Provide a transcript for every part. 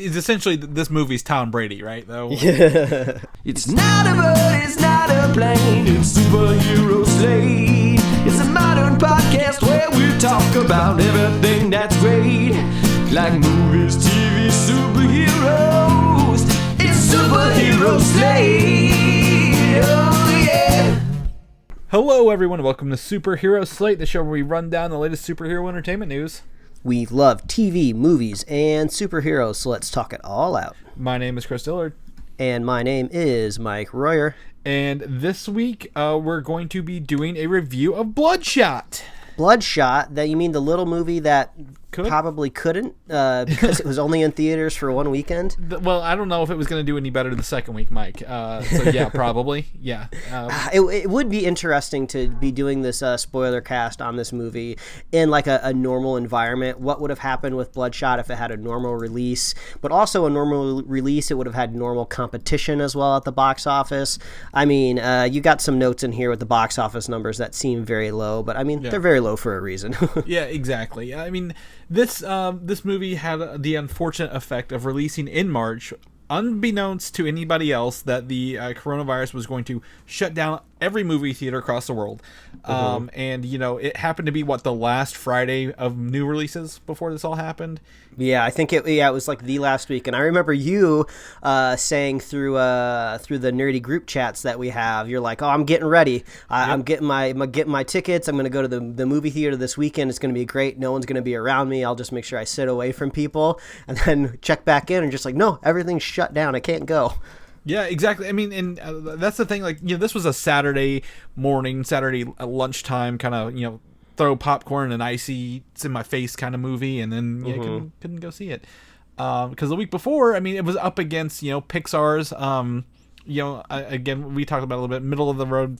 It's essentially this movie's Tom Brady, right? Though. Yeah. It's not a bird, it's not a plane, it's Superhero Slate. It's a modern podcast where we talk about everything that's great, like movies, TV, superheroes. It's Superhero Slate. Oh yeah. Hello, everyone. Welcome to Superhero Slate, the show where we run down the latest superhero entertainment news. We love TV, movies, and superheroes, so let's talk it all out. My name is Chris Dillard. And my name is Mike Royer. And this week, we're going to be doing a review of Bloodshot. Bloodshot, that you mean the little movie that probably couldn't because it was only in theaters for one weekend? Well, I don't know if it was going to do any better the second week, Mike. So yeah, probably. Yeah. It would be interesting to be doing this spoiler cast on this movie in like a normal environment. What would have happened with Bloodshot if it had a normal release? But also a normal release, it would have had normal competition as well at the box office. I mean, you got some notes in here with the box office numbers that seem very low, but I mean, they're very low for a reason. Yeah, exactly. I mean, this movie had the unfortunate effect of releasing in March, unbeknownst to anybody else, that the coronavirus was going to shut down every movie theater across the world. And, you know, it happened to be, the last Friday of new releases before this all happened? Yeah, I think it was like the last week. And I remember you saying through the nerdy group chats that we have, you're like, oh, I'm getting ready. I'm getting my tickets. I'm going to go to the movie theater this weekend. It's going to be great. No one's going to be around me. I'll just make sure I sit away from people. And then check back in and just like, no, everything's shut down. I can't go. Yeah, exactly. I mean, and that's the thing. Like, you know, this was a Saturday morning, Saturday lunchtime kind of, you know, throw popcorn and icy, it's in my face kind of movie, and then couldn't go see it because the week before, I mean, it was up against, you know, Pixar's, you know, again, we talked about a little bit, middle of the road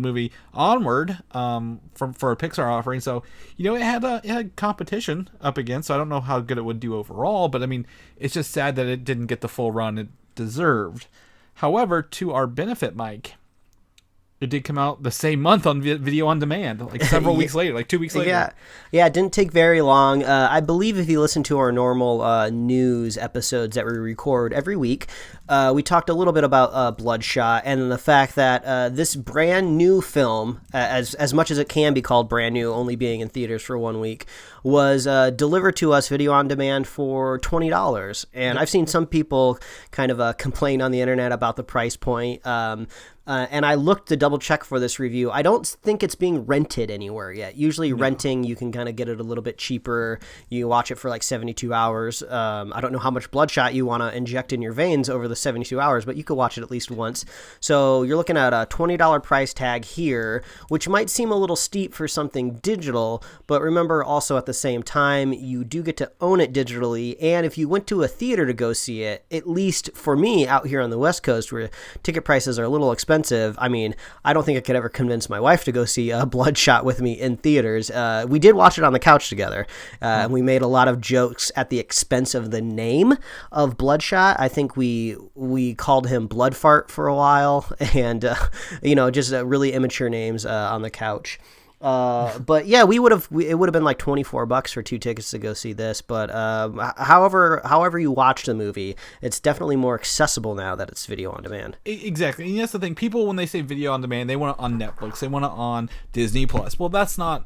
movie Onward, for a Pixar offering. So, you know, it had competition up against. So I don't know how good it would do overall, but I mean, it's just sad that it didn't get the full run it deserved. However, to our benefit, Mike, it did come out the same month on video on demand, like several weeks later, like 2 weeks later. Yeah, it didn't take very long. I believe if you listen to our normal news episodes that we record every week, we talked a little bit about Bloodshot and the fact that this brand new film, as much as it can be called brand new, only being in theaters for 1 week, was delivered to us video on demand for $20. And I've seen some people kind of complain on the internet about the price point. And I looked to double check for this review. I don't think it's being rented anywhere yet. Usually renting, you can kind of get it a little bit cheaper. You watch it for like 72 hours. I don't know how much Bloodshot you want to inject in your veins over the 72 hours, but you could watch it at least once. So you're looking at a $20 price tag here, which might seem a little steep for something digital, but remember also at the same time, you do get to own it digitally. And if you went to a theater to go see it, at least for me out here on the West Coast where ticket prices are a little expensive, I mean, I don't think I could ever convince my wife to go see Bloodshot with me in theaters. We did watch it on the couch together, and we made a lot of jokes at the expense of the name of Bloodshot. I think we called him Bloodfart for a while, and you know, just really immature names on the couch. But yeah, it would have been like $24 for 2 tickets to go see this. But however you watch the movie, it's definitely more accessible now that it's video on demand. Exactly, and that's the thing. People, when they say video on demand, they want it on Netflix, they want it on Disney Plus. Well, that's not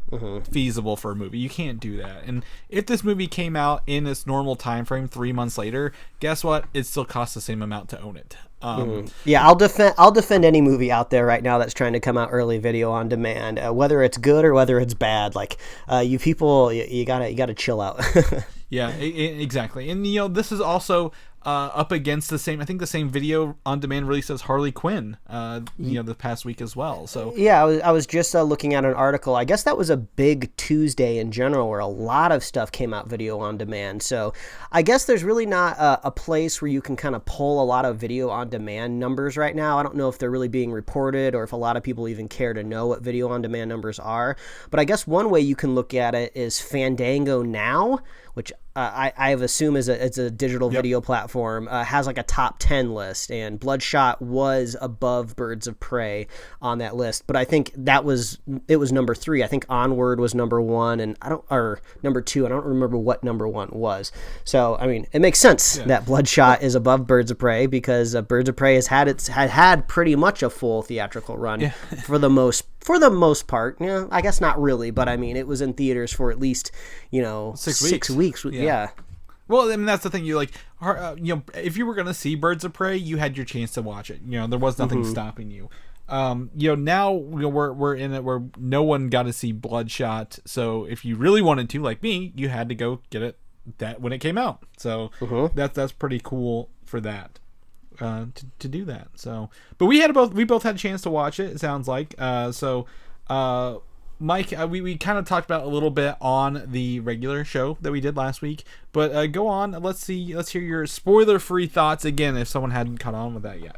feasible for a movie. You can't do that. And if this movie came out in its normal time frame 3 months later, guess what? It still costs the same amount to own it. Yeah, I'll defend any movie out there right now that's trying to come out early video on demand, whether it's good or whether it's bad. Like you people, you gotta chill out. Yeah, exactly. And you know, this is also up against the same video on demand release as Harley Quinn, you know, the past week as well. So yeah, I was just looking at an article. I guess that was a big Tuesday in general where a lot of stuff came out video on demand. So I guess there's really not a place where you can kind of pull a lot of video on demand numbers right now. I don't know if they're really being reported or if a lot of people even care to know what video on demand numbers are. But I guess one way you can look at it is Fandango Now, which I assume it's a digital video platform, has like a top 10 list, and Bloodshot was above Birds of Prey on that list. But I think it was number 3. I think Onward was number 1, and number 2. I don't remember what number 1 was. So I mean, it makes sense that Bloodshot is above Birds of Prey, because Birds of Prey has had pretty much a full theatrical run for the most part. Yeah, I guess not really, but I mean, it was in theaters for at least 6 weeks. Yeah. Well, I mean, that's the thing. You if you were gonna see Birds of Prey, you had your chance to watch it. There was nothing stopping you. Now we're in it where no one got to see Bloodshot. So if you really wanted to, like me, you had to go get it when it came out. So that's pretty cool for that. To do that. So, but we both had a chance to watch it. It sounds like. Mike, we kind of talked about it a little bit on the regular show that we did last week, but go on. Let's hear your spoiler-free thoughts again if someone hadn't caught on with that yet.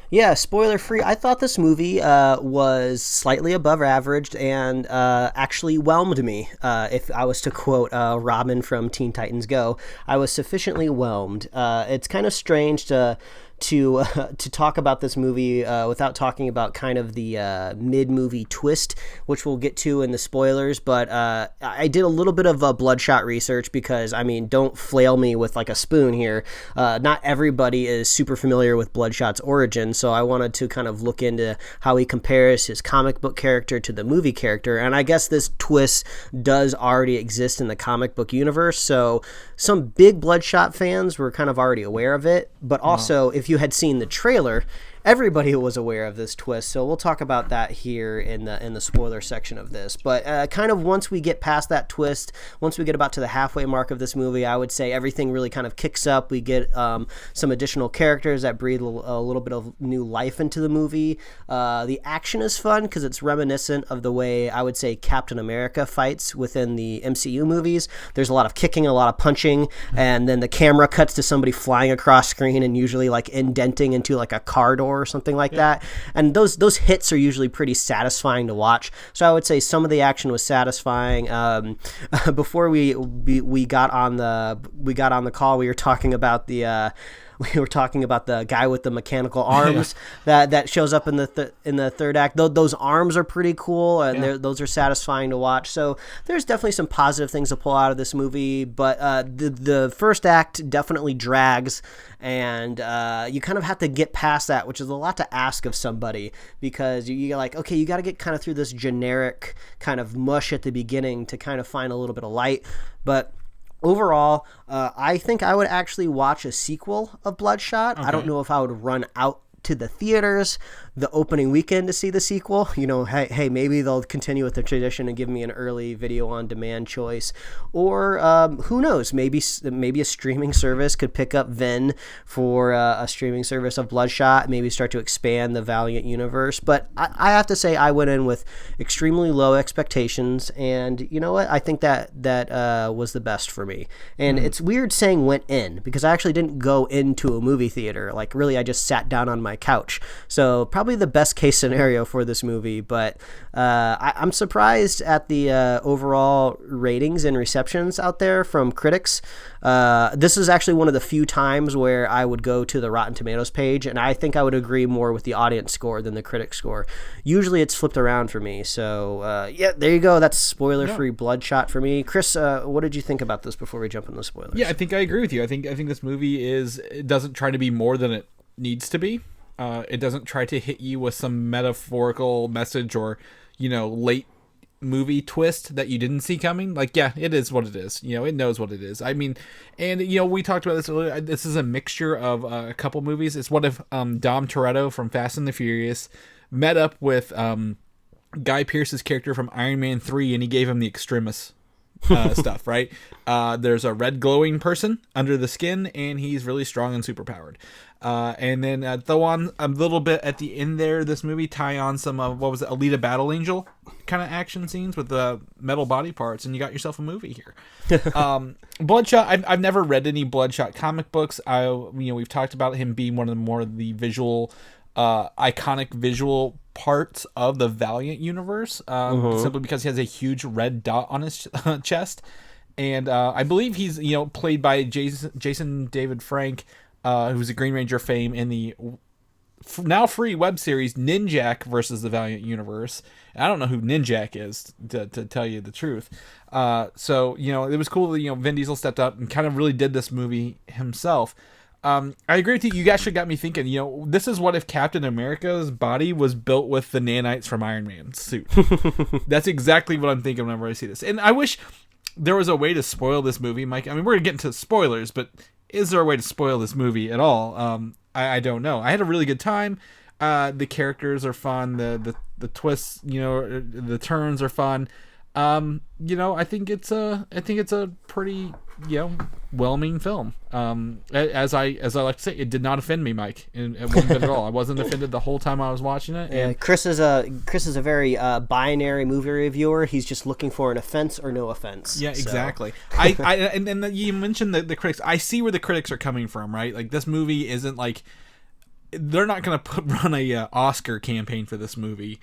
Yeah, spoiler free. I thought this movie was slightly above average and actually whelmed me. If I was to quote Robin from Teen Titans Go, I was sufficiently whelmed. It's kind of strange to talk about this movie without talking about kind of the mid-movie twist, which we'll get to in the spoilers. But I did a little bit of Bloodshot research because, I mean, don't flail me with like a spoon here. Not everybody is super familiar with Bloodshot's origin, so I wanted to kind of look into how he compares his comic book character to the movie character. And I guess this twist does already exist in the comic book universe, so some big Bloodshot fans were kind of already aware of it. But also, if you had seen the trailer, everybody was aware of this twist, so we'll talk about that here in the spoiler section of this. But kind of once we get past that twist, once we get about to the halfway mark of this movie, I would say everything really kind of kicks up. We get some additional characters that breathe a little bit of new life into the movie. The action is fun because it's reminiscent of the way I would say Captain America fights within the MCU movies. There's a lot of kicking, a lot of punching, and then the camera cuts to somebody flying across screen and usually like indenting into like a car door or something like that, and those hits are usually pretty satisfying to watch. So I would say some of the action was satisfying. Before we got on the call, we were talking about the guy with the mechanical arms that shows up in the third act. Those arms are pretty cool, and those are satisfying to watch. So there's definitely some positive things to pull out of this movie, but the first act definitely drags, and you kind of have to get past that, which is a lot to ask of somebody, because you're like, okay, you got to get kind of through this generic kind of mush at the beginning to kind of find a little bit of light. But overall, I think I would actually watch a sequel of Bloodshot. Okay. I don't know if I would run out to the theaters the opening weekend to see the sequel. Hey, maybe they'll continue with the tradition and give me an early video on demand choice, or who knows, maybe a streaming service could pick up Vin for a streaming service of Bloodshot, maybe start to expand the Valiant universe. But I have to say, I went in with extremely low expectations, and you know what, I think that was the best for me. And it's weird saying went in, because I actually didn't go into a movie theater. Like, really, I just sat down on my couch. So probably the best case scenario for this movie, but I'm surprised at the overall ratings and receptions out there from critics. This is actually one of the few times where I would go to the Rotten Tomatoes page, and I think I would agree more with the audience score than the critic score. Usually it's flipped around for me. So there you go. That's spoiler-free Bloodshot for me. Chris, what did you think about this before we jump into the spoilers? Yeah, I think I agree with you. I think this movie it doesn't try to be more than it needs to be. It doesn't try to hit you with some metaphorical message or, late movie twist that you didn't see coming. Like, yeah, it is what it is. It knows what it is. I mean, and, we talked about this earlier. This is a mixture of a couple movies. It's what if Dom Toretto from Fast and the Furious met up with Guy Pearce's character from Iron Man 3, and he gave him the extremis stuff, right? There's a red glowing person under the skin, and he's really strong and superpowered. And then throw on a little bit at the end there, this movie, tie on some Alita Battle Angel kind of action scenes with the metal body parts, and you got yourself a movie here. Bloodshot, I've never read any Bloodshot comic books. We've talked about him being one of the visual, iconic visual parts of the Valiant universe, simply because he has a huge red dot on his chest. and I believe he's played by Jason David Frank, who's a Green Ranger fame in the now free web series Ninjak versus the Valiant Universe. I don't know who Ninjak is, to tell you the truth. So it was cool that Vin Diesel stepped up and kind of really did this movie himself. I agree with you. You actually got me thinking, this is what if Captain America's body was built with the nanites from Iron Man's suit. That's exactly what I'm thinking whenever I see this. And I wish there was a way to spoil this movie, Mike. I mean, we're going to get into spoilers, but is there a way to spoil this movie at all? I don't know. I had a really good time. The characters are fun. The twists, the turns are fun. I think it's a pretty whelming film. As I like to say, it did not offend me, Mike, it one bit at all. I wasn't offended the whole time I was watching it. And Chris is a very binary movie reviewer. He's just looking for an offense or no offense. Yeah, so. Exactly. And you mentioned the critics. I see where the critics are coming from, right? Like, this movie isn't like, they're not going to run a Oscar campaign for this movie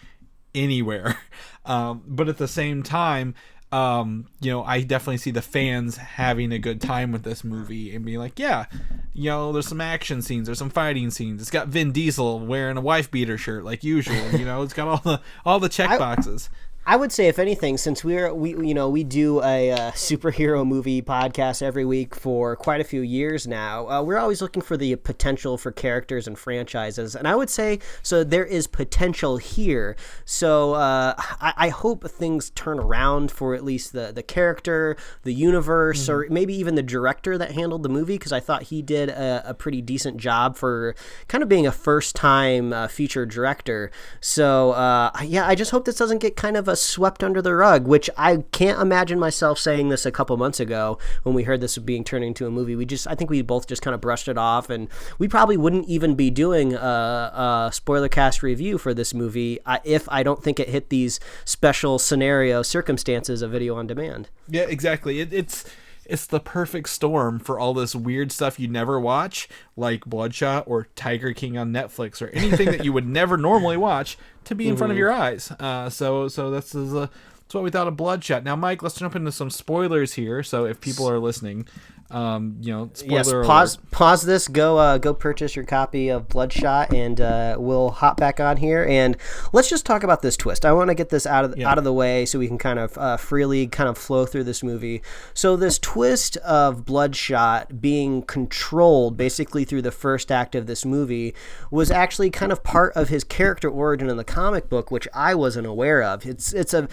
anywhere. But at the same time, I definitely see the fans having a good time with this movie and being like, yeah, there's some action scenes, there's some fighting scenes. It's got Vin Diesel wearing a wife beater shirt like usual. It's got all the check boxes. I would say, if anything, since we do a superhero movie podcast every week for quite a few years now, we're always looking for the potential for characters and franchises, and I would say so there is potential here. So I hope things turn around for at least the character, the universe, or maybe even the director that handled the movie, because I thought he did a pretty decent job for kind of being a first-time feature director. So I just hope this doesn't get kind of swept under the rug, which I can't imagine myself saying this a couple months ago when we heard this was being turned into a movie. I think we both just kind of brushed it off, and we probably wouldn't even be doing a spoiler cast review for this movie if I don't think it hit these special scenario circumstances of video on demand. Yeah, exactly. It's the perfect storm for all this weird stuff you never watch, like Bloodshot or Tiger King on Netflix, or anything that you would never normally watch to be in front of your eyes. So that's what we thought of Bloodshot. Now, Mike, let's jump into some spoilers here. So if people are listening, spoiler yes, pause this, go purchase your copy of Bloodshot, and we'll hop back on here and let's just talk about this twist. I want to get this out of the way so we can kind of freely kind of flow through this movie. So this twist of Bloodshot being controlled basically through the first act of this movie was actually kind of part of his character origin in the comic book, which I wasn't aware of. It's a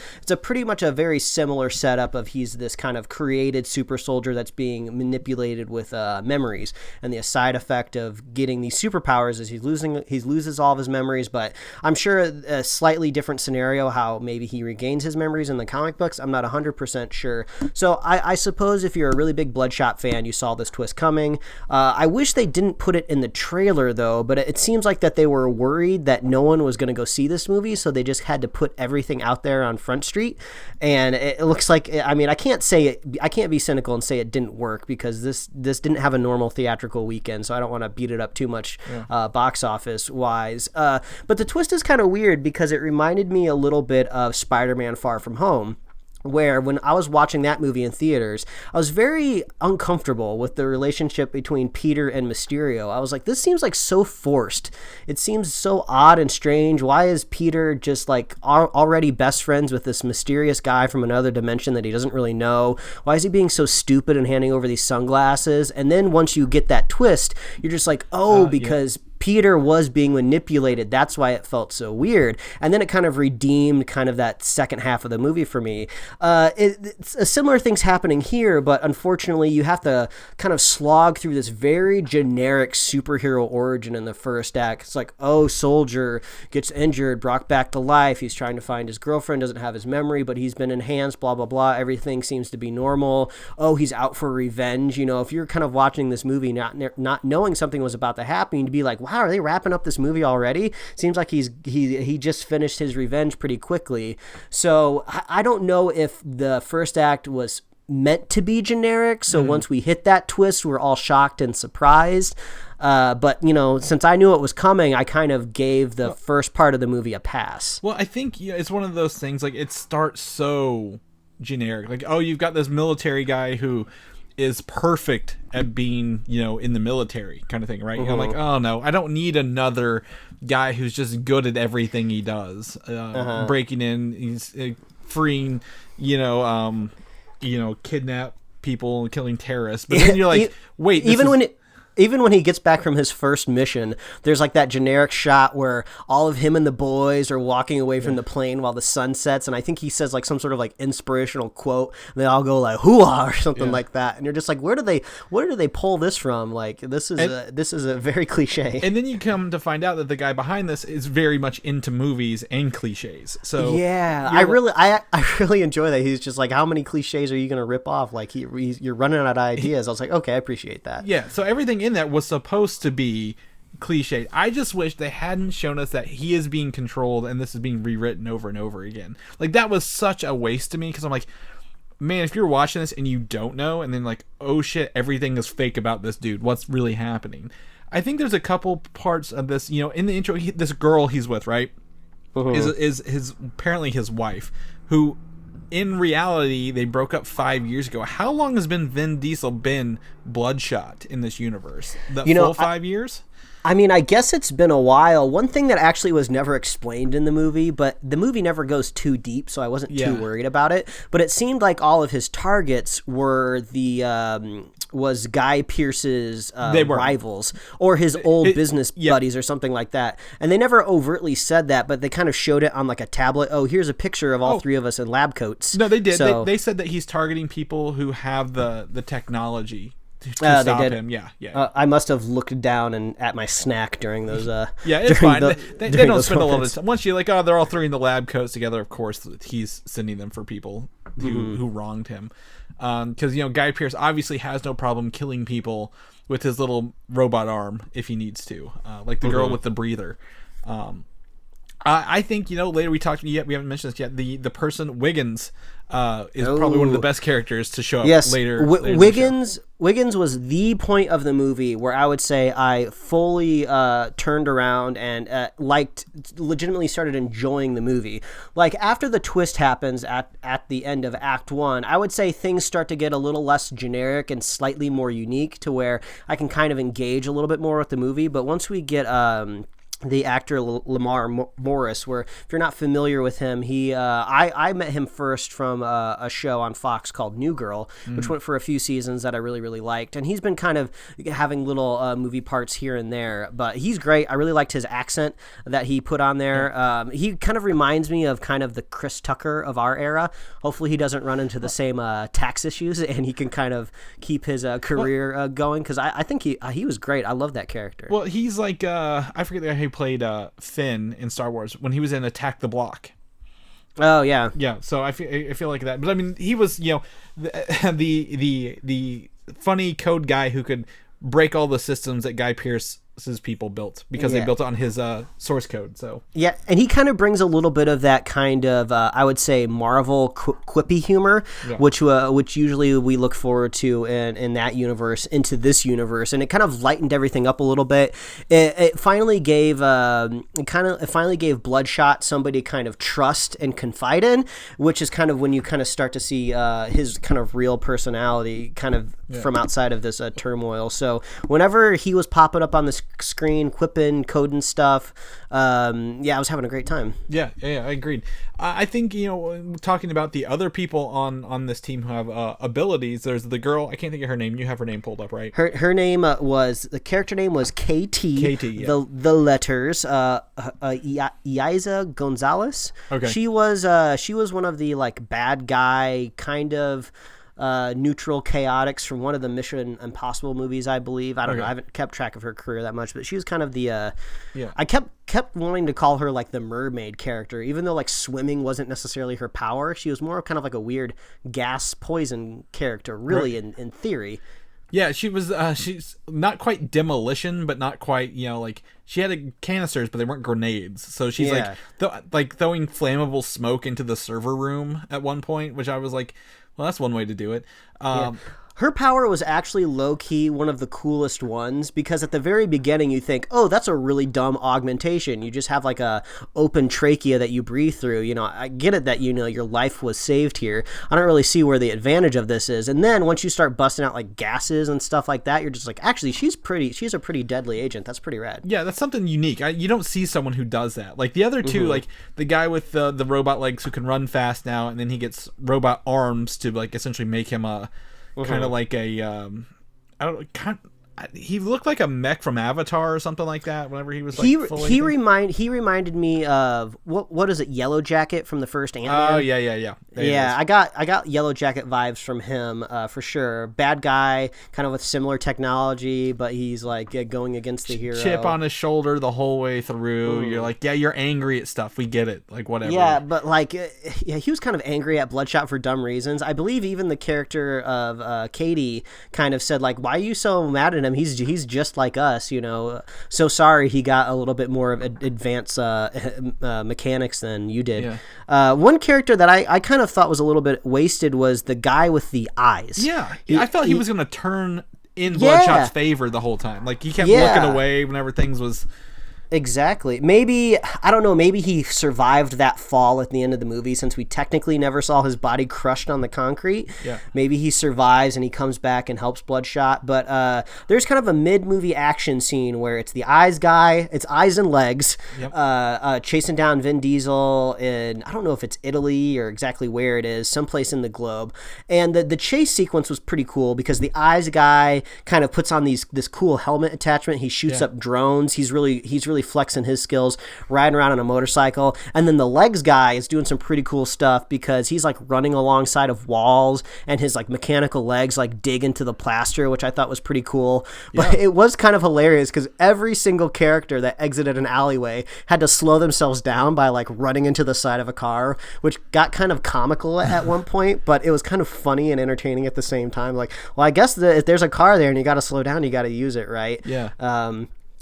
pretty much a very similar setup of he's this kind of created super soldier that's being manipulated with memories, and the side effect of getting these superpowers is he loses all of his memories. But I'm sure a slightly different scenario how maybe he regains his memories in the comic books. I'm not 100% sure. So I suppose if you're a really big Bloodshot fan, you saw this twist coming. I wish they didn't put it in the trailer though, but it seems like that they were worried that no one was going to go see this movie, so they just had to put everything out there on Front Street. And it looks like, I mean, I can't be cynical and say it didn't work, because this didn't have a normal theatrical weekend, so I don't want to beat it up too much box office wise. But the twist is kind of weird because it reminded me a little bit of Spider-Man Far From Home, where when I was watching that movie in theaters, I was very uncomfortable with the relationship between Peter and Mysterio. I was like, this seems like so forced. It seems so odd and strange. Why is Peter just like already best friends with this mysterious guy from another dimension that he doesn't really know? Why is he being so stupid and handing over these sunglasses? And then once you get that twist, you're just like, because Peter was being manipulated. That's why it felt so weird. And then it kind of redeemed kind of that second half of the movie for me. It's similar things happening here, but unfortunately you have to kind of slog through this very generic superhero origin in the first act. It's like, soldier gets injured, brought back to life. He's trying to find his girlfriend, doesn't have his memory, but he's been enhanced, blah, blah, blah. Everything seems to be normal. He's out for revenge. If you're kind of watching this movie not knowing something was about to happen, to be like, wow, are they wrapping up this movie already? Seems like he just finished his revenge pretty quickly. So I don't know if the first act was meant to be generic, so once we hit that twist, we're all shocked and surprised. But since I knew it was coming, I kind of gave the first part of the movie a pass. Well, I think it's one of those things, like, it starts so generic. Like, oh, you've got this military guy who is perfect at being, in the military kind of thing, right? You're like, oh no, I don't need another guy who's just good at everything he does. Breaking in, he's freeing, kidnap people and killing terrorists. But then you're like, wait, even when he gets back from his first mission, there's like that generic shot where all of him and the boys are walking away from the plane while the sun sets, and I think he says like some sort of like inspirational quote, and they all go like "hooah" or something like that, and you're just like, where do they pull this from? Like this is a very cliche. And then you come to find out that the guy behind this is very much into movies and cliches. So yeah, I really enjoy that. He's just like, how many cliches are you gonna rip off? Like you're running out of ideas. I was like, okay, I appreciate that. Yeah, so everything in that was supposed to be cliche. I just wish they hadn't shown us that he is being controlled and this is being rewritten over and over again. Like, that was such a waste to me, because I'm like, man, if you're watching this and you don't know, and then like, oh shit, everything is fake about this dude, what's really happening? I think there's a couple parts of this, in the intro, this girl he's with, right, is his apparently his wife, who in reality, they broke up 5 years ago. How long has Vin Diesel been Bloodshot in this universe? Full 5 years? I mean, I guess it's been a while. One thing that actually was never explained in the movie, but the movie never goes too deep, so I wasn't too worried about it. But it seemed like all of his targets were was Guy Pearce's rivals or his old business buddies or something like that. And they never overtly said that, but they kind of showed it on like a tablet. Oh, here's a picture of all three of us in lab coats. No, they did. So, they said that he's targeting people who have the technology to stop him. Yeah. I must have looked down and at my snack during those. It's fine. They don't spend a lot of time. Once you're like, oh, they're all three in the lab coats together. Of course, he's sending them for people who wronged him. Because Guy Pearce obviously has no problem killing people with his little robot arm if he needs to, like the girl with the breather. I think later we talked. We haven't mentioned this yet. The person Wiggins is probably one of the best characters to show up later. Wiggins was the point of the movie where I would say I fully turned around and legitimately started enjoying the movie. Like, after the twist happens at the end of Act 1, I would say things start to get a little less generic and slightly more unique to where I can kind of engage a little bit more with the movie. But once we get the actor Lamar Morris, where if you're not familiar with him, I met him first from a show on Fox called New Girl, which went for a few seasons that I really, really liked. And he's been kind of having little movie parts here and there, but he's great. I really liked his accent that he put on there. He kind of reminds me of kind of the Chris Tucker of our era. Hopefully he doesn't run into the same tax issues, and he can kind of keep his career going, because I think he was great. I love that character. Well, he's like, I forget the guy who played Finn in Star Wars when he was in Attack the Block. Oh yeah, So I feel like that. But I mean, he was the funny code guy who could break all the systems that Guy Pearce's people built, because they built it on his source code. So yeah, and he kind of brings a little bit of that kind of I would say Marvel quippy humor, which usually we look forward to in that universe into this universe, and it kind of lightened everything up a little bit. It finally gave Bloodshot somebody to kind of trust and confide in, which is kind of when you kind of start to see his kind of real personality kind of from outside of this turmoil. So whenever he was popping up on the screen, quipping, coding stuff, I was having a great time. Yeah, I agreed. I think, talking about the other people on this team who have abilities, there's the girl, I can't think of her name. You have her name pulled up, right? Her name the character name was KT. The letters, Eiza Gonzalez. Okay. She was one of the like bad guy kind of neutral chaotix from one of the Mission Impossible movies, I believe. I don't know. I haven't kept track of her career that much, but she was kind of the I kept wanting to call her like the mermaid character, even though like swimming wasn't necessarily her power. She was more kind of like a weird gas poison character, really, in theory. Yeah, she was. She's not quite demolition, but not quite. Like she had canisters, but they weren't grenades. So she's like throwing flammable smoke into the server room at one point, which I was like, well, that's one way to do it. Her power was actually low-key one of the coolest ones, because at the very beginning you think, oh, that's a really dumb augmentation. You just have like a open trachea that you breathe through. You know, I get it that, you know, your life was saved here. I don't really see where the advantage of this is. And then once you start busting out like gases and stuff like that, you're just like, actually, she's a pretty deadly agent. That's pretty rad. Yeah, that's something unique. You don't see someone who does that. Like the other two, like the guy with the robot legs who can run fast now, and then he gets robot arms to like essentially make him a kind of like a I don't know, he looked like a mech from Avatar or something like that. Whenever he was like he reminded me of what is it, Yellow Jacket from the first Ant-Man? Oh yeah. Yeah, I got Yellow Jacket vibes from him for sure. Bad guy, kind of with similar technology, but he's like going against the hero. Chip on his shoulder the whole way through. You're like, yeah, you're angry at stuff. We get it. Like whatever. Yeah, but like, he was kind of angry at Bloodshot for dumb reasons. I believe even the character of Katie kind of said like, why are you so mad at him? He's just like us, you know. So sorry he got a little bit more of advanced mechanics than you did. Yeah. One character that I kind of thought was a little bit wasted was the guy with the eyes. Yeah, I felt he was going to turn in Bloodshot's favor the whole time. Like he kept looking away whenever things was... Exactly. Maybe, I don't know, maybe he survived that fall at the end of the movie, since we technically never saw his body crushed on the concrete. Yeah. Maybe he survives and he comes back and helps Bloodshot. But there's kind of a mid-movie action scene where it's the eyes guy, it's eyes and legs, chasing down Vin Diesel in, I don't know if it's Italy or exactly where it is, someplace in the globe. And the chase sequence was pretty cool, because the eyes guy kind of puts on this cool helmet attachment. He shoots up drones. He's really flexing his skills, riding around on a motorcycle. And then the legs guy is doing some pretty cool stuff, because he's like running alongside of walls, and his like mechanical legs like dig into the plaster, which I thought was pretty cool. But it was kind of hilarious, because every single character that exited an alleyway had to slow themselves down by like running into the side of a car, which got kind of comical at one point, but it was kind of funny and entertaining at the same time. Like, well, I guess if there's a car there and you got to slow down, you got to use it, right? Yeah.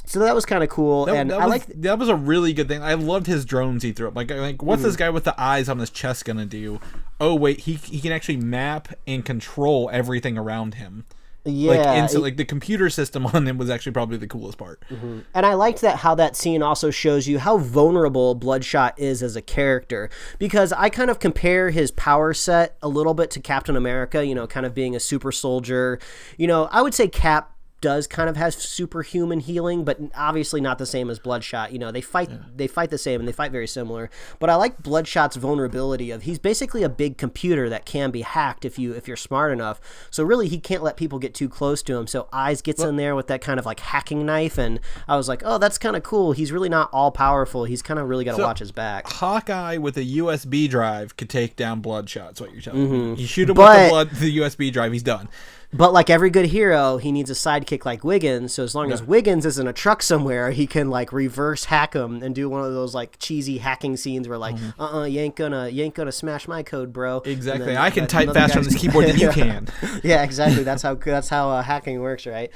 So that was kind of cool, that was a really good thing. I loved his drones he threw up. Like what's this guy with the eyes on his chest gonna do? Oh wait, he can actually map and control everything around him. Yeah, like the computer system on him was actually probably the coolest part. Mm-hmm. And I liked how that scene also shows you how vulnerable Bloodshot is as a character, because I kind of compare his power set a little bit to Captain America. You know, kind of being a super soldier. You know, I would say Cap does kind of has superhuman healing, but obviously not the same as Bloodshot. You know, they fight the same, and they fight very similar. But I like Bloodshot's vulnerability of he's basically a big computer that can be hacked if you're smart enough. So really, he can't let people get too close to him. So Eyes gets in there with that kind of like hacking knife, and I was like, oh, that's kind of cool. He's really not all powerful. He's kind of really got to watch his back. Hawkeye with a USB drive could take down Bloodshot. That's what you're telling me. You shoot him with the USB drive, he's done. But like every good hero, he needs a sidekick like Wiggins. So as long as Wiggins is in a truck somewhere, he can like reverse hack him and do one of those like cheesy hacking scenes where like, you ain't gonna smash my code, bro. Exactly. Then, I can type faster on this keyboard than you can. Yeah, exactly. That's how hacking works, right?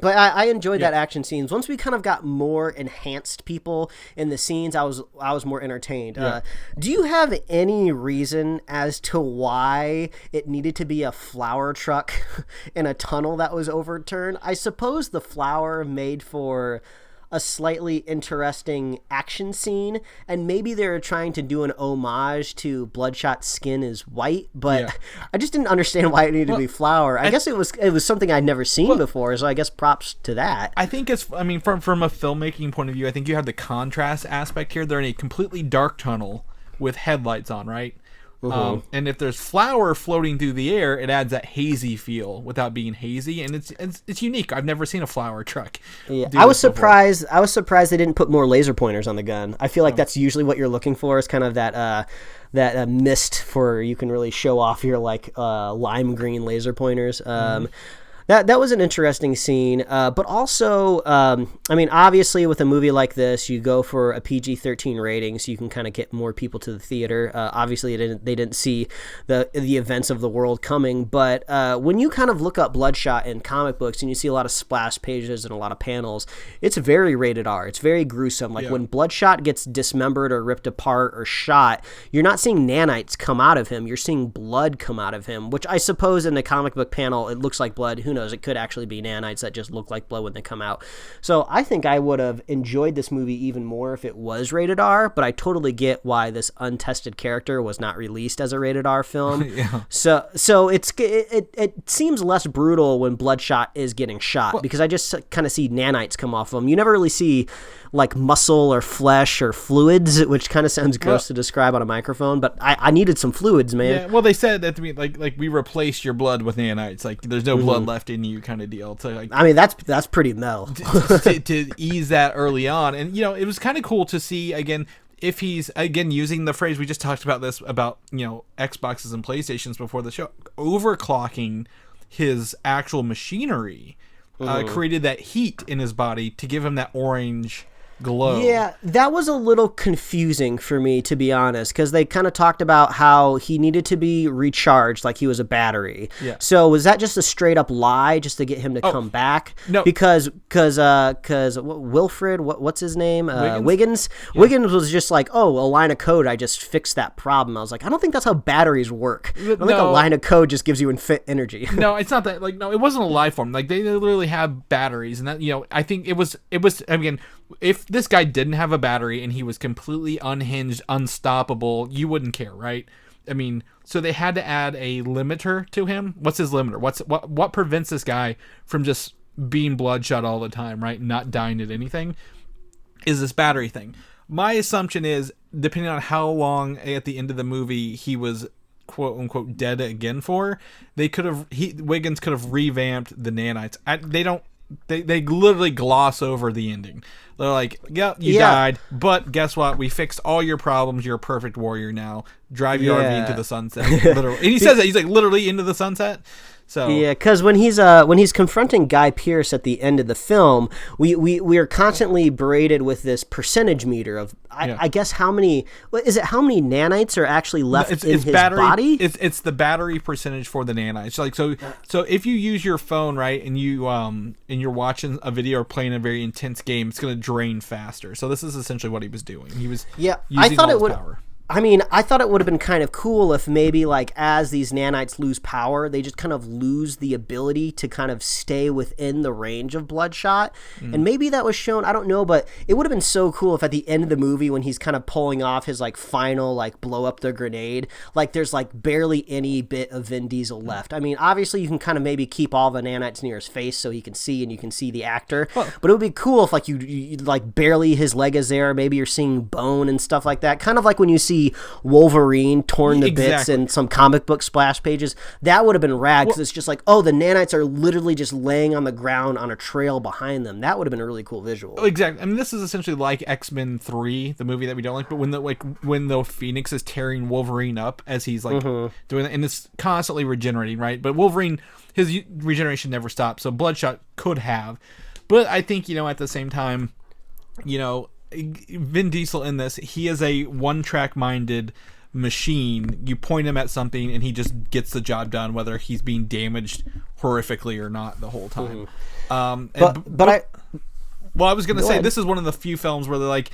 But I enjoyed that action scenes. Once we kind of got more enhanced people in the scenes, I was more entertained. Yeah. Do you have any reason as to why it needed to be a flower truck in a tunnel that was overturned? I suppose the flower made for a slightly interesting action scene, and maybe they were trying to do an homage to Bloodshot's skin is white, but I just didn't understand why it needed to be flower. I guess it was something I'd never seen before, so I guess props to that. I think from a filmmaking point of view, I think you have the contrast aspect here. They're in a completely dark tunnel with headlights on, right? And if there's flour floating through the air, it adds that hazy feel without being hazy, and it's unique. I've never seen a flour truck. Yeah, I was surprised. I was surprised they didn't put more laser pointers on the gun. I feel like that's usually what you're looking for, is kind of that mist for you can really show off your like lime green laser pointers. That was an interesting scene, but also, I mean, obviously, with a movie like this, you go for a PG-13 rating, so you can kind of get more people to the theater. Obviously, they didn't see the events of the world coming, but when you kind of look up Bloodshot in comic books and you see a lot of splash pages and a lot of panels, it's very rated R. It's very gruesome. Like when Bloodshot gets dismembered or ripped apart or shot, you're not seeing nanites come out of him. You're seeing blood come out of him, which I suppose in the comic book panel it looks like blood. Who knows? It could actually be nanites that just look like blood when they come out. So I think I would have enjoyed this movie even more if it was rated R, but I totally get why this untested character was not released as a rated R film. So it seems less brutal when Bloodshot is getting shot, because I just kind of see nanites come off him. You never really see like muscle or flesh or fluids, which kind of sounds gross to describe on a microphone, but I needed some fluids, man. Yeah, well, they said that to me, like we replaced your blood with nanites, like there's no blood left in you, kind of deal. To, like, I mean, that's pretty metal. to ease that early on, and it was kind of cool to see again. If he's, again, using the phrase, we just talked about this, about, Xboxes and PlayStations before the show, overclocking his actual machinery created that heat in his body to give him that orange glow. Yeah, that was a little confusing for me, to be honest, because they kind of talked about how he needed to be recharged like he was a battery. Yeah. So was that just a straight up lie just to get him to come back? No. Because Wilfred, what's his name? Wiggins? Yeah. Wiggins was just like, a line of code, I just fixed that problem. I was like, I don't think that's how batteries work. I don't think a line of code just gives you energy. No, it's not that. Like, no, it wasn't a life form. Like, they literally have batteries, and that, I think it was, again, if this guy didn't have a battery and he was completely unhinged, unstoppable, you wouldn't care, right? I mean, so they had to add a limiter to him. What's his limiter? What prevents this guy from just being Bloodshot all the time, right? Not dying at anything, is this battery thing. My assumption is, depending on how long at the end of the movie he was quote unquote dead again for, Wiggins could have revamped the nanites. They literally gloss over the ending. They're like, yeah, you died, but guess what? We fixed all your problems. You're a perfect warrior now. Drive your RV into the sunset. Literally. And he says that. He's like, literally into the sunset. So yeah, because when he's confronting Guy Pearce at the end of the film, we are constantly berated with this percentage meter of I guess how many nanites are actually left in his body. It's the battery percentage for the nanites. Like so if you use your phone, right, and you're watching a video or playing a very intense game, it's going to drain faster. So this is essentially what he was doing. He was using all his power. I mean, I thought it would have been kind of cool if maybe, like, as these nanites lose power, they just kind of lose the ability to kind of stay within the range of Bloodshot. And maybe that was shown, I don't know, but it would have been so cool if at the end of the movie, when he's kind of pulling off his, like, final, like, blow up the grenade, like, there's, like, barely any bit of Vin Diesel left. I mean, obviously, you can kind of maybe keep all the nanites near his face so he can see and you can see the actor. But it would be cool if, like, you like, barely his leg is there. Maybe you're seeing bone and stuff like that. Kind of like when you see Wolverine torn to bits in some comic book splash pages. That would have been rad, because it's just like, the nanites are literally just laying on the ground on a trail behind them. That would have been a really cool visual. Exactly. I mean, this is essentially like X-Men 3, the movie that we don't like, but when the Phoenix is tearing Wolverine up as he's like doing that, and it's constantly regenerating, right? But Wolverine, his regeneration never stops, so Bloodshot could have. But I think, at the same time, Vin Diesel in this, he is a one-track minded machine. You point him at something and he just gets the job done, whether he's being damaged horrifically or not the whole time. I was gonna say, this is one of the few films where they're like,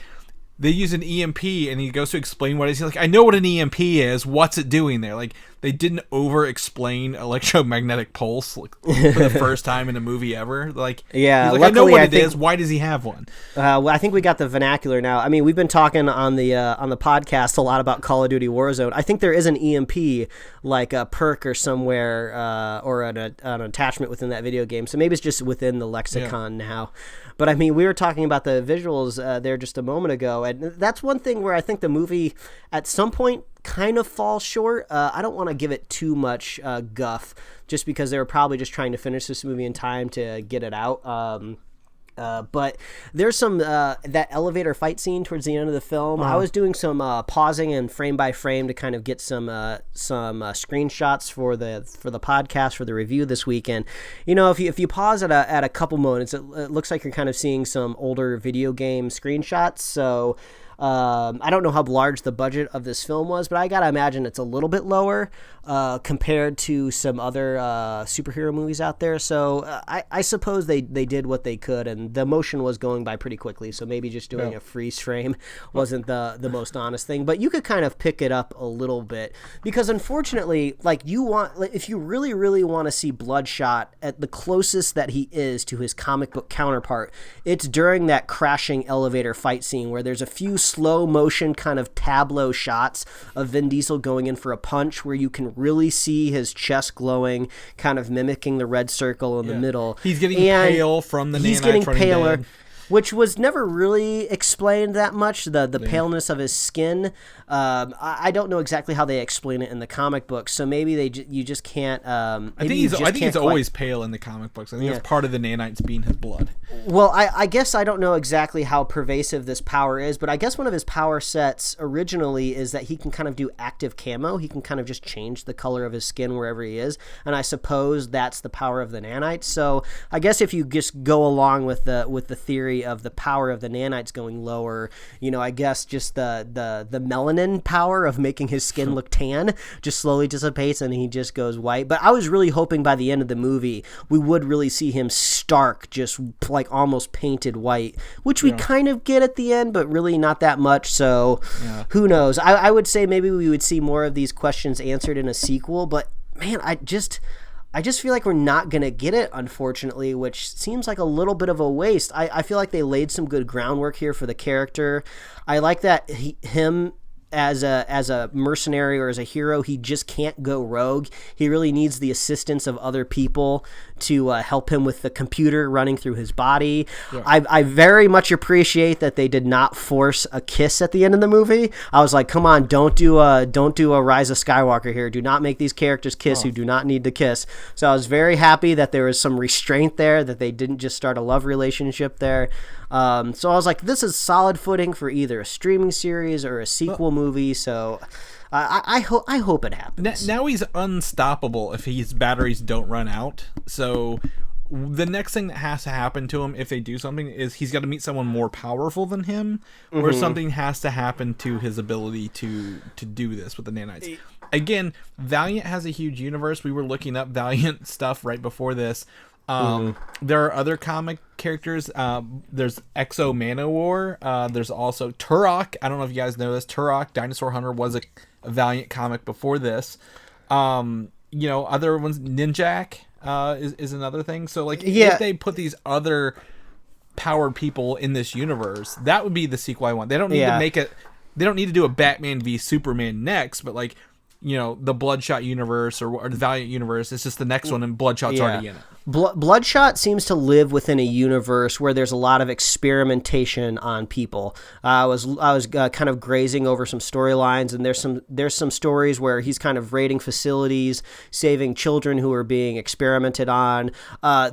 they use an EMP and he goes to explain what it is. He's like, I know what an EMP is. What's it doing there? Like, they didn't over-explain electromagnetic pulse for the first time in a movie ever. Like, yeah, he's like, I know what it is. Why does he have one? Well, I think we got the vernacular now. I mean, we've been talking on the podcast a lot about Call of Duty Warzone. I think there is an EMP, like a perk or somewhere, or an attachment within that video game. So maybe it's just within the lexicon now. But I mean, we were talking about the visuals there just a moment ago, and that's one thing where I think the movie at some point kind of falls short. I don't want to give it too much guff, just because they were probably just trying to finish this movie in time to get it out. But there's some that elevator fight scene towards the end of the film. I was doing some pausing and frame by frame to kind of get some screenshots for the podcast for the review this weekend. You know, if you pause at a couple moments, it looks like you're kind of seeing some older video game screenshots. So. I don't know how large the budget of this film was, but I gotta imagine it's a little bit lower compared to some other superhero movies out there. So I suppose they did what they could, and the motion was going by pretty quickly. So maybe just doing a freeze frame wasn't the most honest thing. But you could kind of pick it up a little bit because, unfortunately, like if you really, really want to see Bloodshot at the closest that he is to his comic book counterpart, it's during that crashing elevator fight scene where there's a few slow motion kind of tableau shots of Vin Diesel going in for a punch where you can really see his chest glowing, kind of mimicking the red circle in the middle. He's getting pale from the he's getting paler, which was never really explained that much, the paleness of his skin. I don't know exactly how they explain it in the comic books, so maybe you just can't. I think he's always pale in the comic books. I think it's part of the nanites being his blood. Well, I guess I don't know exactly how pervasive this power is, but I guess one of his power sets originally is that he can kind of do active camo. He can kind of just change the color of his skin wherever he is, and I suppose that's the power of the nanites. So I guess if you just go along with the theory of the power of the nanites going lower, you know, I guess just the melanin power of making his skin look tan just slowly dissipates and he just goes white. But I was really hoping by the end of the movie we would really see him stark, just like almost painted white, which we kind of get at the end, but really not that much. So who knows? I would say maybe we would see more of these questions answered in a sequel, but man, I just feel like we're not going to get it, unfortunately, which seems like a little bit of a waste. I feel like they laid some good groundwork here for the character. I like that him as a mercenary or as a hero, he just can't go rogue. He really needs the assistance of other people to help him with the computer running through his body. Yeah. I very much appreciate that they did not force a kiss at the end of the movie. I was like, come on, don't do a Rise of Skywalker here. Do not make these characters kiss who do not need to kiss. So I was very happy that there was some restraint there, that they didn't just start a love relationship there. So I was like, this is solid footing for either a streaming series or a sequel movie. So I hope it happens. Now he's unstoppable if his batteries don't run out. So the next thing that has to happen to him if they do something is he's got to meet someone more powerful than him, or something has to happen to his ability to do this with the nanites. Again, Valiant has a huge universe. We were looking up Valiant stuff right before this. There are other comic characters. There's Exo Manowar. There's also Turok. I don't know if you guys know this. Turok, Dinosaur Hunter, was a Valiant comic before this. Other ones, Ninjak is another thing. So if they put these other powered people in this universe, that would be the sequel I want. They don't need to make it. They don't need to do a Batman v Superman next, but the Bloodshot universe or the Valiant universe, it's just the next one, and Bloodshot's already in it. Bloodshot seems to live within a universe where there's a lot of experimentation on people. I was kind of grazing over some storylines, and there's some stories where he's kind of raiding facilities, saving children who are being experimented on.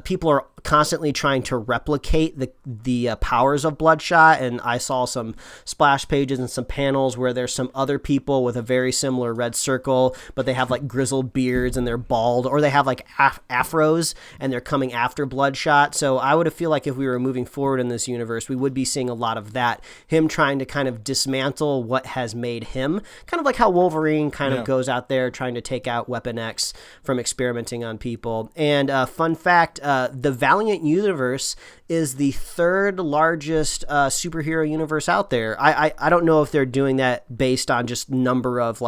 People are constantly trying to replicate the powers of Bloodshot, and I saw some splash pages and some panels where there's some other people with a very similar red circle, but they have like grizzled beards and they're bald, or they have like afros and they're coming after Bloodshot. So I would feel like if we were moving forward in this universe, we would be seeing a lot of that, him trying to kind of dismantle what has made him, kind of like how Wolverine kind of goes out there trying to take out Weapon X from experimenting on people. And fun fact, the Valiant universe is the third largest superhero universe out there. I don't know if they're doing that based on just number of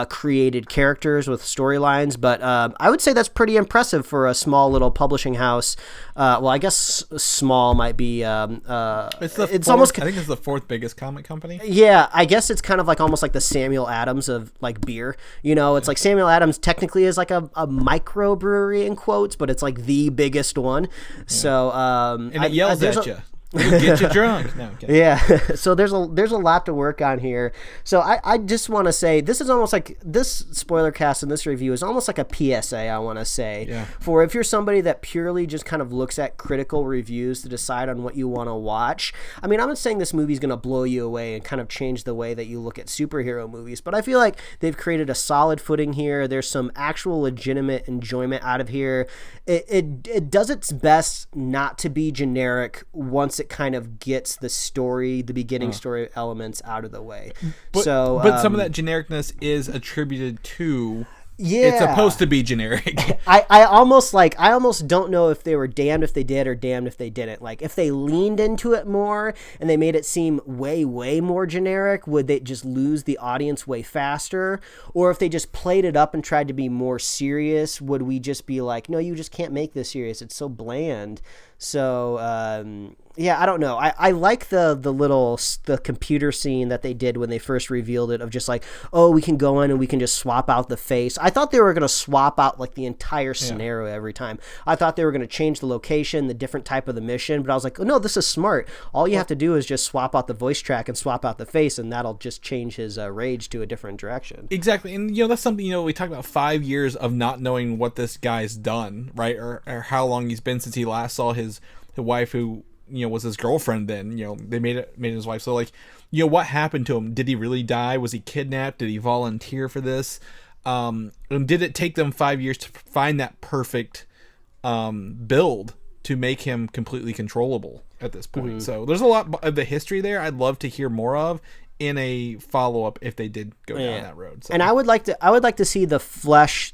created characters with storylines, but I would say that's pretty impressive for a small little publishing house. Well, I guess small might be. I think it's the fourth biggest comic company. Yeah, I guess it's kind of like almost like the Samuel Adams of beer. It's like Samuel Adams technically is like a microbrewery in quotes, but it's like the biggest one. Yeah. So and it yells at you. It'll get you drunk. No, okay. Yeah. So there's a lot to work on here. So I just want to say this is almost like this spoiler cast and this review is almost like a PSA, I want to say, for if you're somebody that purely just kind of looks at critical reviews to decide on what you want to watch. I mean, I'm not saying this movie's going to blow you away and kind of change the way that you look at superhero movies, but I feel like they've created a solid footing here. There's some actual legitimate enjoyment out of here. It does its best not to be generic once it kind of gets the story, the beginning story elements out of the way. But some of that genericness is attributed to. Yeah, it's supposed to be generic. I almost don't know if they were damned if they did or damned if they didn't. Like, if they leaned into it more and they made it seem way more generic, would they just lose the audience way faster? Or if they just played it up and tried to be more serious, would we just be like, no, you just can't make this serious, it's so bland? So yeah, I don't know. I like the computer scene that they did when they first revealed it, of just like, oh, we can go in and we can just swap out the face. I thought they were going to swap out like the entire scenario every time. I thought they were going to change the location, the different type of the mission, but I was like, oh no, this is smart. All you have to do is just swap out the voice track and swap out the face, and that'll just change his rage to a different direction. Exactly. And that's something, we talked about 5 years of not knowing what this guy's done, right? Or how long he's been since he last saw his wife, who was his girlfriend then. They made his wife. So, like, what happened to him? Did he really die? Was he kidnapped? Did he volunteer for this? And did it take them 5 years to find that perfect build to make him completely controllable at this point? Mm-hmm. So there's a lot of the history there I'd love to hear more of in a follow-up if they did go down that road. So. And I would like to see them flesh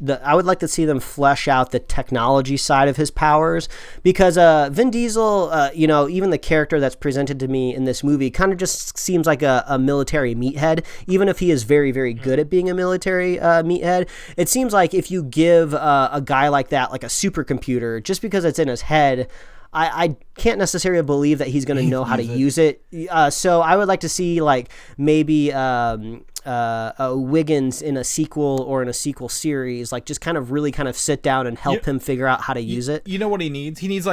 out the technology side of his powers, because Vin Diesel, even the character that's presented to me in this movie kind of just seems like a military meathead. Even if he is very, very good at being a military meathead, it seems like if you give a guy like that like a supercomputer, just because it's in his head, I can't necessarily believe that he's going to know how to use it. So I would like to see like maybe Wiggins in a sequel or in a sequel series, like just kind of really kind of sit down and help him figure out how to use it. You know what he needs? He needs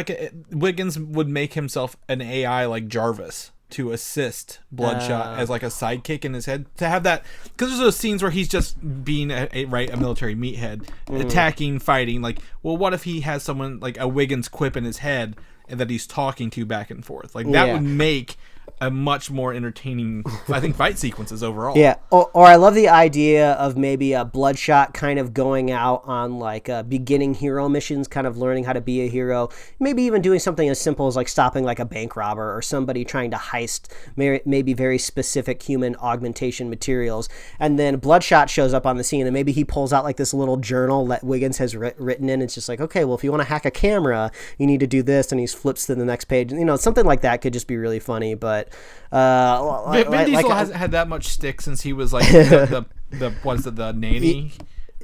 Wiggins would make himself an AI like Jarvis to assist Bloodshot as like a sidekick in his head, to have that, because there's those scenes where he's just being a military meathead, attacking, fighting. Like, well, what if he has someone like a Wiggins quip in his head and that he's talking to back and forth? Like, that would make a much more entertaining, I think, fight sequences overall. Yeah, or I love the idea of maybe a Bloodshot kind of going out on like beginning hero missions, kind of learning how to be a hero. Maybe even doing something as simple as like stopping like a bank robber or somebody trying to heist maybe very specific human augmentation materials. And then Bloodshot shows up on the scene and maybe he pulls out like this little journal that Wiggins has written in. It's just like, okay, well, if you want to hack a camera, you need to do this. And he flips to the next page. Something like that could just be really funny, but Vin Diesel hasn't had that much stick since he was like the nanny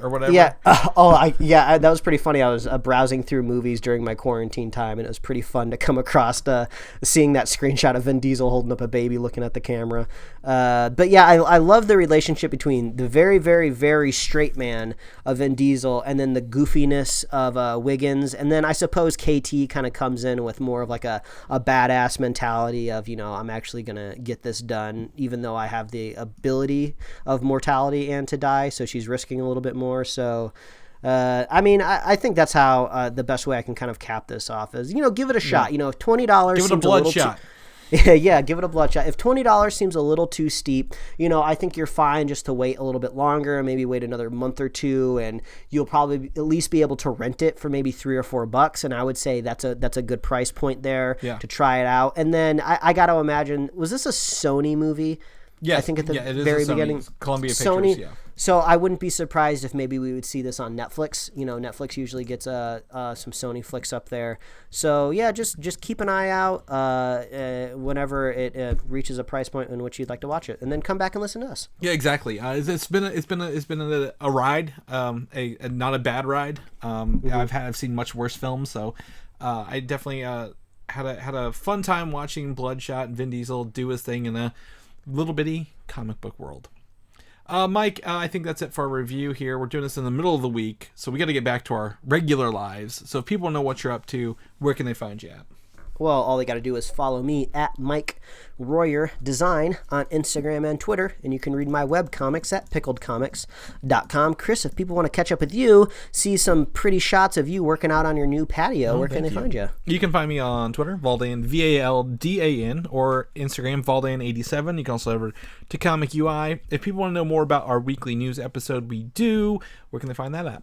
or whatever. Yeah. That was pretty funny. I was browsing through movies during my quarantine time, and it was pretty fun to come across seeing that screenshot of Vin Diesel holding up a baby looking at the camera. But yeah, I love the relationship between the very, very, very straight man of Vin Diesel and then the goofiness of Wiggins. And then I suppose KT kind of comes in with more of like a badass mentality of, I'm actually going to get this done, even though I have the ability of mortality and to die. So she's risking a little bit more. So, I think that's how the best way I can kind of cap this off is, give it a shot. If $20 give it a Bloodshot. Yeah, give it a Bloodshot. If $20 seems a little too steep, I think you're fine just to wait a little bit longer, maybe wait another month or two, and you'll probably at least be able to rent it for maybe $3 or $4. And I would say that's a good price point there to try it out. And then I got to imagine, was this a Sony movie? Yes, I think at the it is very a Sony, beginning, Columbia Pictures. Sony. Yeah. So I wouldn't be surprised if maybe we would see this on Netflix. Netflix usually gets some Sony flicks up there. So yeah, just keep an eye out whenever it reaches a price point in which you'd like to watch it, and then come back and listen to us. Yeah, exactly. It's been a ride, a not a bad ride. I've seen much worse films, so I definitely had a fun time watching Bloodshot and Vin Diesel do his thing in a little bitty comic book world. Mike, I think that's it for our review here. We're doing this in the middle of the week, so we got to get back to our regular lives. So if people know what you're up to, where can they find you at? Well, all they got to do is follow me at Mike Royer Design on Instagram and Twitter, and you can read my webcomics at pickledcomics.com. Chris, if people want to catch up with you, see some pretty shots of you working out on your new patio, where can they find you? You can find me on Twitter, Valdan, Valdan, or Instagram, Valdan87. You can also over to Comic UI. If people want to know more about our weekly news episode we do, where can they find that at?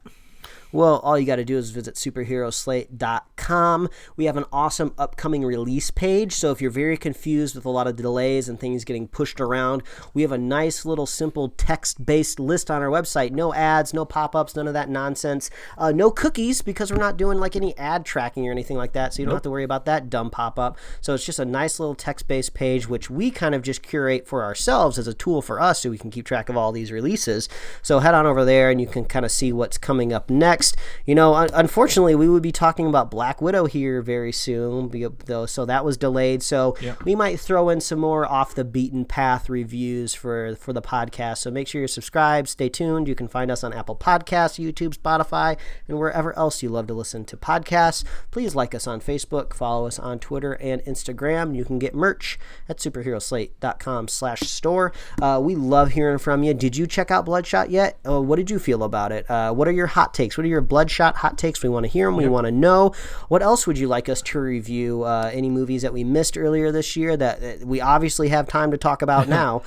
Well, all you got to do is visit superheroslate.com. We have an awesome upcoming release page, so if you're very confused with a lot of delays and things getting pushed around, we have a nice little simple text-based list on our website. No ads, no pop-ups, none of that nonsense. No cookies, because we're not doing like any ad tracking or anything like that, so you don't have to worry about that dumb pop-up. So it's just a nice little text-based page, which we kind of just curate for ourselves as a tool for us so we can keep track of all these releases. So head on over there and you can kind of see what's coming up next. You know, unfortunately, we would be talking about Black Widow here very soon, though, so that was delayed. So we might throw in some more off the beaten path reviews for the podcast. So make sure you're subscribed. Stay tuned. You can find us on Apple Podcasts, YouTube, Spotify, and wherever else you love to listen to podcasts. Please like us on Facebook, follow us on Twitter and Instagram. You can get merch at superheroslate.com/store. We love hearing from you. Did you check out Bloodshot yet? What did you feel about it? What are your hot takes? What are your Bloodshot hot takes? We want to hear them. We want to know. What else would you like us to review? Any movies that we missed earlier this year that we obviously have time to talk about now?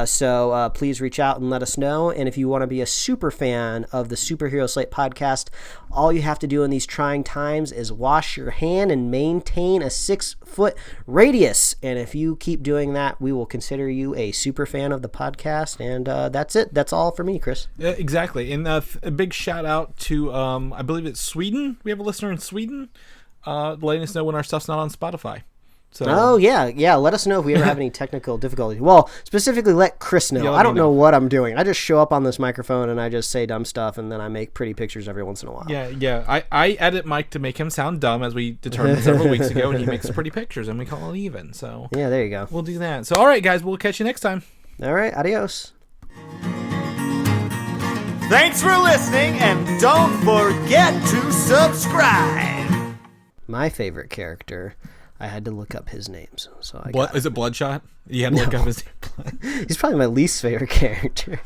So please reach out and let us know. And if you want to be a super fan of the Superhero Slate podcast, all you have to do in these trying times is wash your hand and maintain a 6-foot radius. And if you keep doing that, we will consider you a super fan of the podcast. And that's it. That's all for me, Chris. Exactly. And a big shout out to, I believe it's Sweden. We have a listener in Sweden letting us know when our stuff's not on Spotify. So, oh, yeah. Let us know if we ever have any technical difficulties. Well, specifically let Chris know. I don't know what I'm doing. I just show up on this microphone and I just say dumb stuff, and then I make pretty pictures every once in a while. Yeah. I edit Mike to make him sound dumb, as we determined several weeks ago, and he makes pretty pictures, and we call it even. So yeah, there you go. We'll do that. So, all right, guys, we'll catch you next time. All right, adios. Thanks for listening, and don't forget to subscribe. My favorite character, I had to look up his names. So Is it Bloodshot? You had to look up his name. He's probably my least favorite character.